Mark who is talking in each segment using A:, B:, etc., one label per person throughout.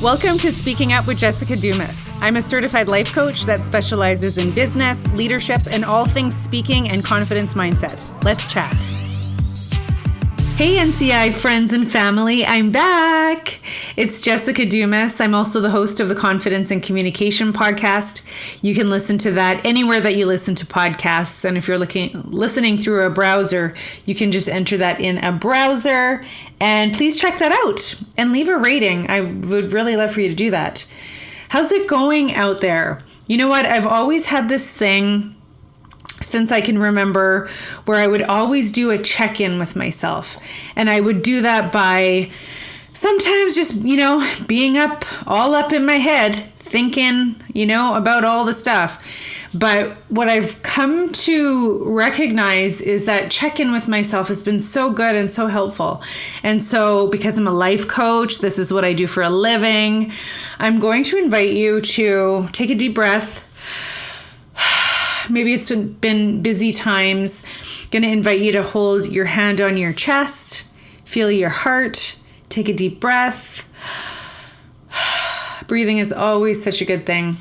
A: Welcome to Speaking Up with Jessica Dumas. I'm a certified life coach that specializes in business, leadership, and all things speaking and confidence mindset. Let's chat. Hey NCI friends and family, I'm back. It's Jessica Dumas. I'm also the host of the Confidence and Communication podcast. You can listen to that anywhere that you listen to podcasts. And if you're listening through a browser, you can just enter that in a browser. And please check that out and leave a rating. I would really love for you to do that. How's it going out there? You know what? I've always had this thing since I can remember where I would always do a check-in with myself. And I would do that by sometimes just, being all up in my head, thinking, about all the stuff. But what I've come to recognize is that check-in with myself has been so good and so helpful. And so because I'm a life coach, this is what I do for a living, I'm going to invite you to take a deep breath. Maybe it's been busy times. Going to invite you to hold your hand on your chest, feel your heart, take a deep breath. Breathing is always such a good thing.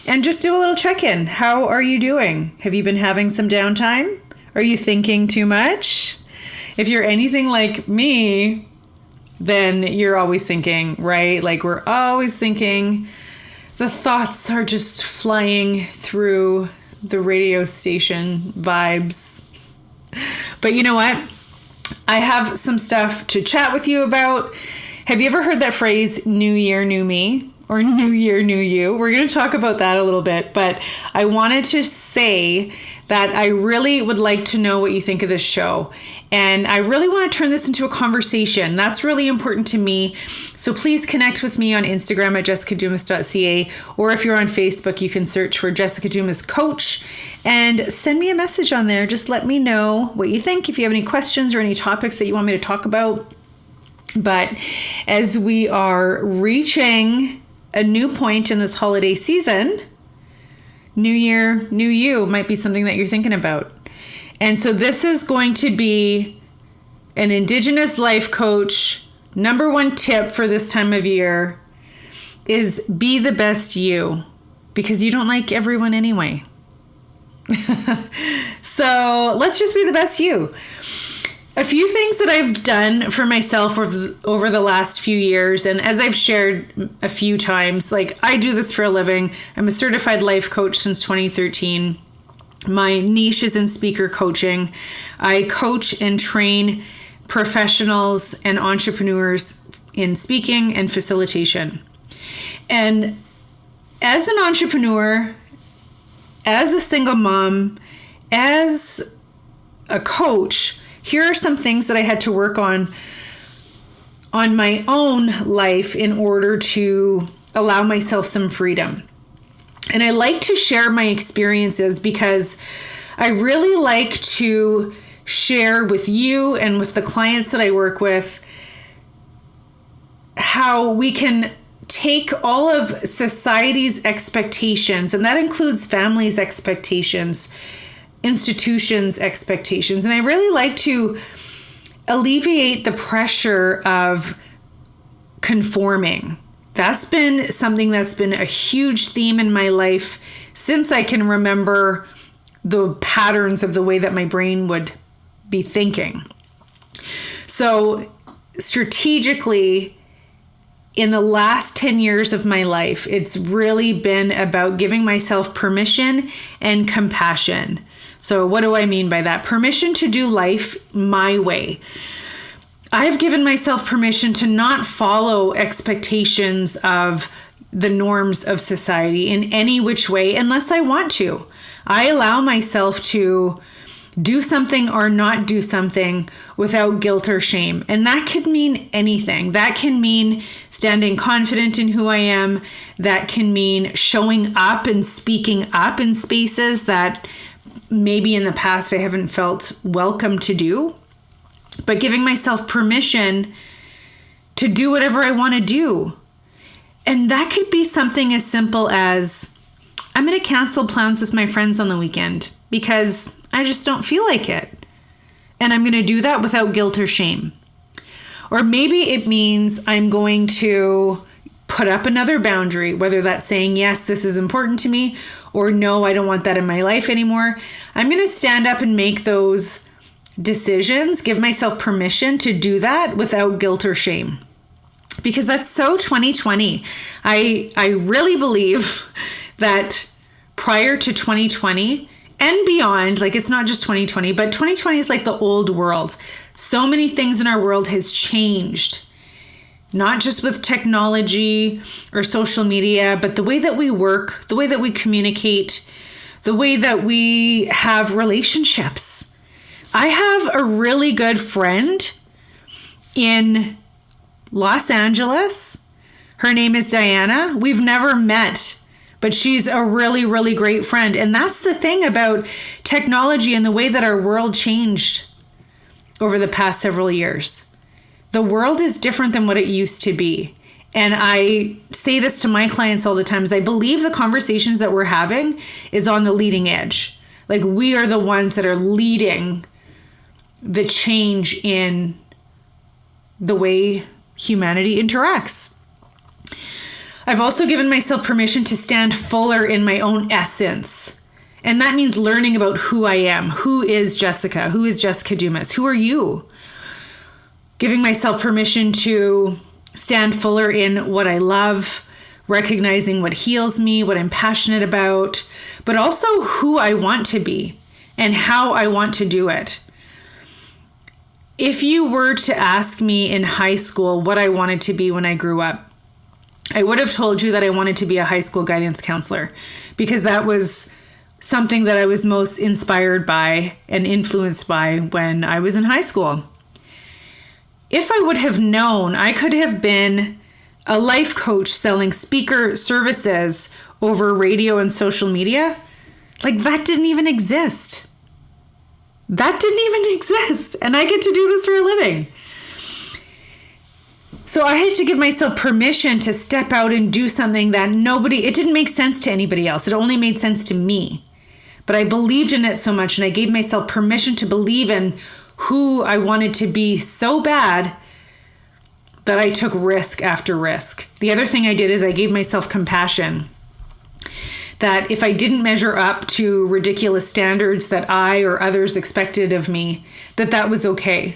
A: And just do a little check-in. How are you doing? Have you been having some downtime? Are you thinking too much? If you're anything like me, then you're always thinking, right? Like we're always thinking. The thoughts are just flying through the radio station vibes. But you know what? I have some stuff to chat with you about. Have you ever heard that phrase, new year, new me? Or new year, new you? We're going to talk about that a little bit. But I wanted to say that I really would like to know what you think of this show. And I really want to turn this into a conversation. That's really important to me. So please connect with me on Instagram at jessicadumas.ca. Or if you're on Facebook, you can search for Jessica Dumas Coach and send me a message on there. Just let me know what you think. If you have any questions or any topics that you want me to talk about. But as we are reaching a new point in this holiday season, New Year, New You might be something that you're thinking about. And so this is going to be an Indigenous life coach. Number one tip for this time of year is be the best you, because you don't like everyone anyway. So let's just be the best you. A few things that I've done for myself over the last few years, and as I've shared a few times, like I do this for a living. I'm a certified life coach since 2013. My niche is in speaker coaching. I coach and train professionals and entrepreneurs in speaking and facilitation. And as an entrepreneur, as a single mom, as a coach, here are some things that I had to work on my own life in order to allow myself some freedom. And I like to share my experiences because I really like to share with you and with the clients that I work with how we can take all of society's expectations, and that includes families' expectations, institutions' expectations. And I really like to alleviate the pressure of conforming. That's been something that's been a huge theme in my life since I can remember the patterns of the way that my brain would be thinking. So strategically, in the last 10 years of my life, it's really been about giving myself permission and compassion. So what do I mean by that? Permission to do life my way. I've given myself permission to not follow expectations of the norms of society in any which way unless I want to. I allow myself to do something or not do something without guilt or shame. And that could mean anything. That can mean standing confident in who I am. That can mean showing up and speaking up in spaces that maybe in the past I haven't felt welcome to do. But giving myself permission to do whatever I want to do. And that could be something as simple as, I'm going to cancel plans with my friends on the weekend because I just don't feel like it. And I'm going to do that without guilt or shame. Or maybe it means I'm going to put up another boundary, whether that's saying, yes, this is important to me, or no, I don't want that in my life anymore. I'm going to stand up and make those decisions, give myself permission to do that without guilt or shame. Because that's so 2020. I really believe that prior to 2020 and beyond, like it's not just 2020, but 2020 is like the old world. So many things in our world has changed. Not just with technology or social media, but the way that we work, the way that we communicate, the way that we have relationships. I have a really good friend in Los Angeles. Her name is Diana. We've never met, but she's a really, really great friend. And that's the thing about technology and the way that our world changed over the past several years. The world is different than what it used to be. And I say this to my clients all the time, is I believe the conversations that we're having is on the leading edge. Like we are the ones that are leading the change in the way humanity interacts. I've also given myself permission to stand fuller in my own essence. And that means learning about who I am. Who is Jessica? Who is Jessica Dumas? Who are you? Giving myself permission to stand fuller in what I love, recognizing what heals me, what I'm passionate about, but also who I want to be and how I want to do it. If you were to ask me in high school what I wanted to be when I grew up, I would have told you that I wanted to be a high school guidance counselor because that was something that I was most inspired by and influenced by when I was in high school. If I would have known, I could have been a life coach selling speaker services over radio and social media. Like that didn't even exist. That didn't even exist. And I get to do this for a living. So I had to give myself permission to step out and do something that it didn't make sense to anybody else. It only made sense to me. But I believed in it so much and I gave myself permission to believe in who I wanted to be so bad that I took risk after risk. The other thing I did is I gave myself compassion. That if I didn't measure up to ridiculous standards that I or others expected of me, that was okay.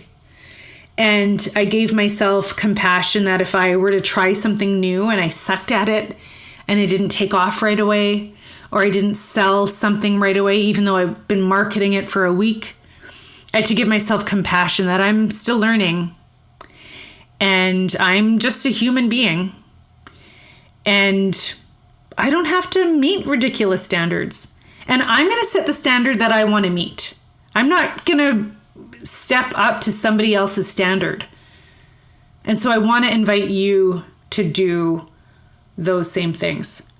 A: And I gave myself compassion that if I were to try something new and I sucked at it and it didn't take off right away, or I didn't sell something right away, even though I've been marketing it for a week, I had to give myself compassion that I'm still learning and I'm just a human being and I don't have to meet ridiculous standards. And I'm going to set the standard that I want to meet. I'm not going to step up to somebody else's standard. And so I want to invite you to do those same things.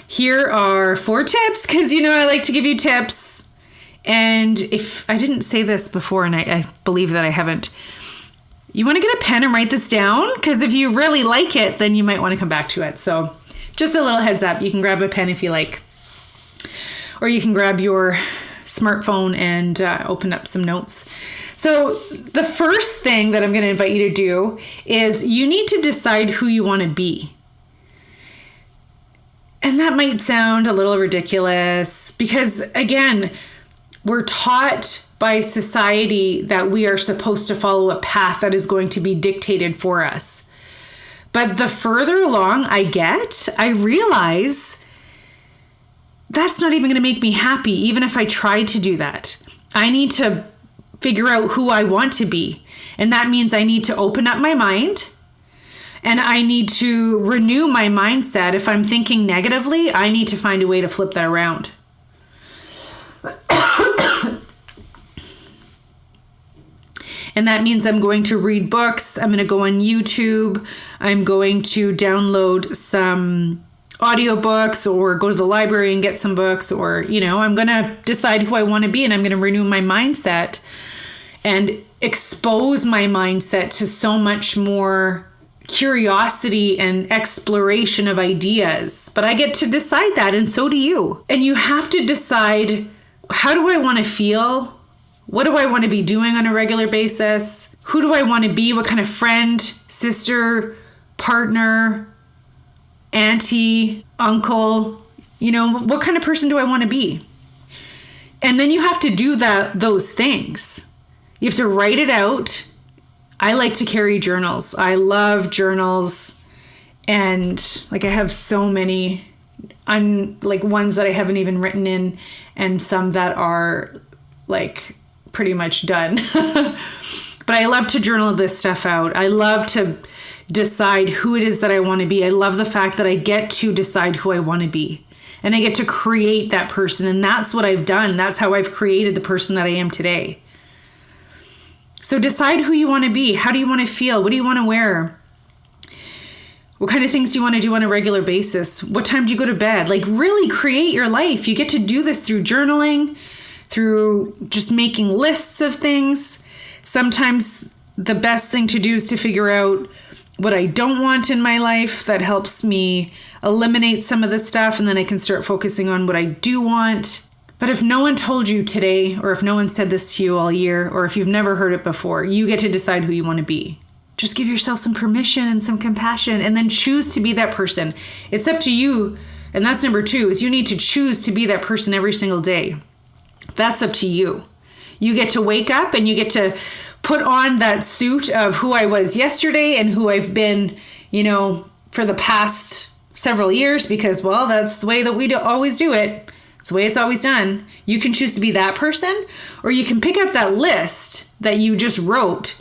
A: Here are 4 tips because I like to give you tips. And if I didn't say this before, and I believe that I haven't, you want to get a pen and write this down because if you really like it, then you might want to come back to it. So just a little heads up, you can grab a pen if you like, or you can grab your smartphone and open up some notes. So the first thing that I'm going to invite you to do is you need to decide who you want to be. And that might sound a little ridiculous because, again, we're taught by society that we are supposed to follow a path that is going to be dictated for us. But the further along I get, I realize that's not even going to make me happy, even if I tried to do that. I need to figure out who I want to be. And that means I need to open up my mind and I need to renew my mindset. If I'm thinking negatively, I need to find a way to flip that around. And that means I'm going to read books. I'm going to go on YouTube. I'm going to download some audiobooks or go to the library and get some books, or, I'm going to decide who I want to be and I'm going to renew my mindset and expose my mindset to so much more curiosity and exploration of ideas. But I get to decide that, and so do you. And you have to decide, how do I want to feel? What do I want to be doing on a regular basis? Who do I want to be? What kind of friend, sister, partner, auntie, uncle, what kind of person do I want to be? And then you have to do those things. You have to write it out. I like to carry journals. I love journals. And I have so many ones that I haven't even written in, and some that are pretty much done. But I love to journal this stuff out. I love to decide who it is that I want to be. I love the fact that I get to decide who I want to be. And I get to create that person. And that's what I've done. That's how I've created the person that I am today. So decide who you want to be. How do you want to feel? What do you want to wear? What kind of things do you want to do on a regular basis? What time do you go to bed? Really create your life. You get to do this through journaling, through just making lists of things. Sometimes the best thing to do is to figure out what I don't want in my life. That helps me eliminate some of the stuff, and then I can start focusing on what I do want. But if no one told you today, or if no one said this to you all year, or if you've never heard it before, you get to decide who you want to be. Just give yourself some permission and some compassion, and then choose to be that person. It's up to you. And that's number 2, is you need to choose to be that person every single day. That's up to you. You get to wake up and you get to put on that suit of who I was yesterday and who I've been, for the past several years, because, that's the way that we always do it. It's the way it's always done. You can choose to be that person, or you can pick up that list that you just wrote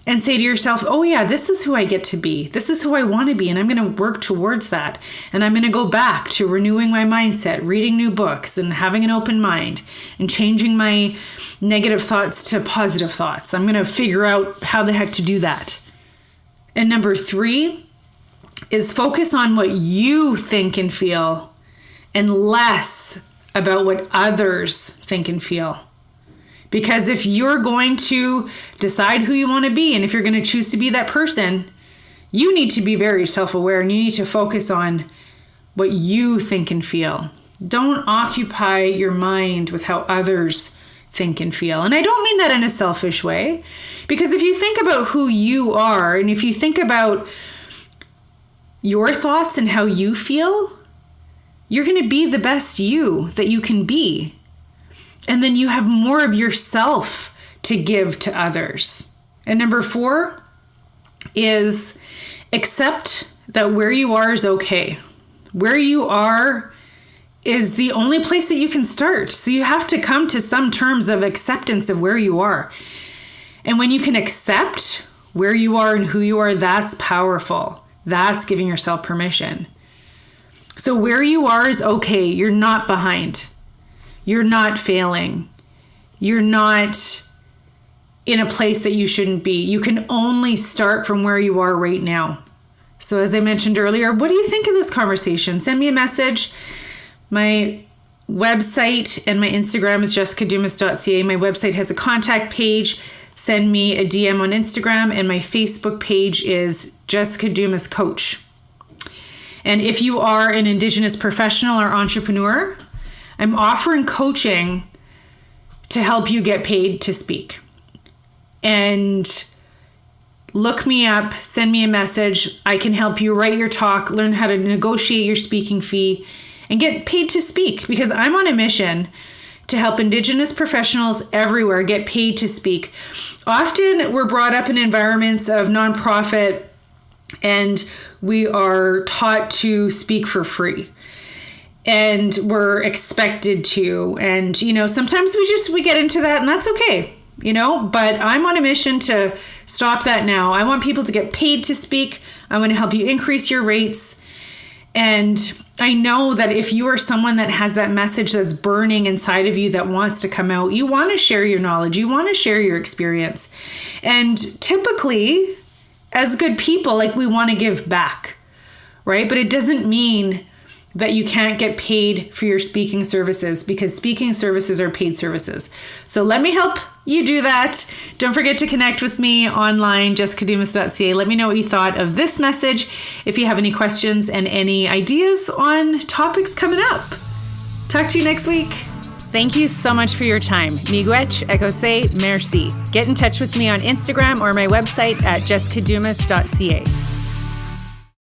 A: and say to yourself, oh yeah, this is who I get to be. This is who I want to be. And I'm going to work towards that. And I'm going to go back to renewing my mindset, reading new books, and having an open mind, and changing my negative thoughts to positive thoughts. I'm going to figure out how the heck to do that. And number 3 is focus on what you think and feel, and less about what others think and feel. Because if you're going to decide who you want to be, and if you're going to choose to be that person, you need to be very self-aware, and you need to focus on what you think and feel. Don't occupy your mind with how others think and feel. And I don't mean that in a selfish way, because if you think about who you are, and if you think about your thoughts and how you feel, you're going to be the best you that you can be. And then you have more of yourself to give to others. And number 4 is accept that where you are is okay. Where you are is the only place that you can start. So you have to come to some terms of acceptance of where you are. And when you can accept where you are and who you are, that's powerful. That's giving yourself permission. So where you are is okay. You're not behind. You're not failing. You're not in a place that you shouldn't be. You can only start from where you are right now. So as I mentioned earlier, what do you think of this conversation? Send me a message. My website and my Instagram is jessicadumas.ca. My website has a contact page. Send me a DM on Instagram, and my Facebook page is Jessica Dumas Coach. And if you are an Indigenous professional or entrepreneur, I'm offering coaching to help you get paid to speak. And look me up, send me a message. I can help you write your talk, learn how to negotiate your speaking fee, and get paid to speak, because I'm on a mission to help Indigenous professionals everywhere get paid to speak. Often we're brought up in environments of nonprofit, and we are taught to speak for free. And we're expected to. And, sometimes we get into that, and that's okay, but I'm on a mission to stop that now. I want people to get paid to speak. I want to help you increase your rates. And I know that if you are someone that has that message that's burning inside of you that wants to come out, you want to share your knowledge, you want to share your experience. And typically, as good people, we want to give back, right? But it doesn't mean that you can't get paid for your speaking services, because speaking services are paid services. So let me help you do that. Don't forget to connect with me online, jessicadumas.ca. Let me know what you thought of this message. If you have any questions and any ideas on topics coming up. Talk to you next week. Thank you so much for your time. Miigwech, ekose, merci. Get in touch with me on Instagram or my website at jessicadumas.ca.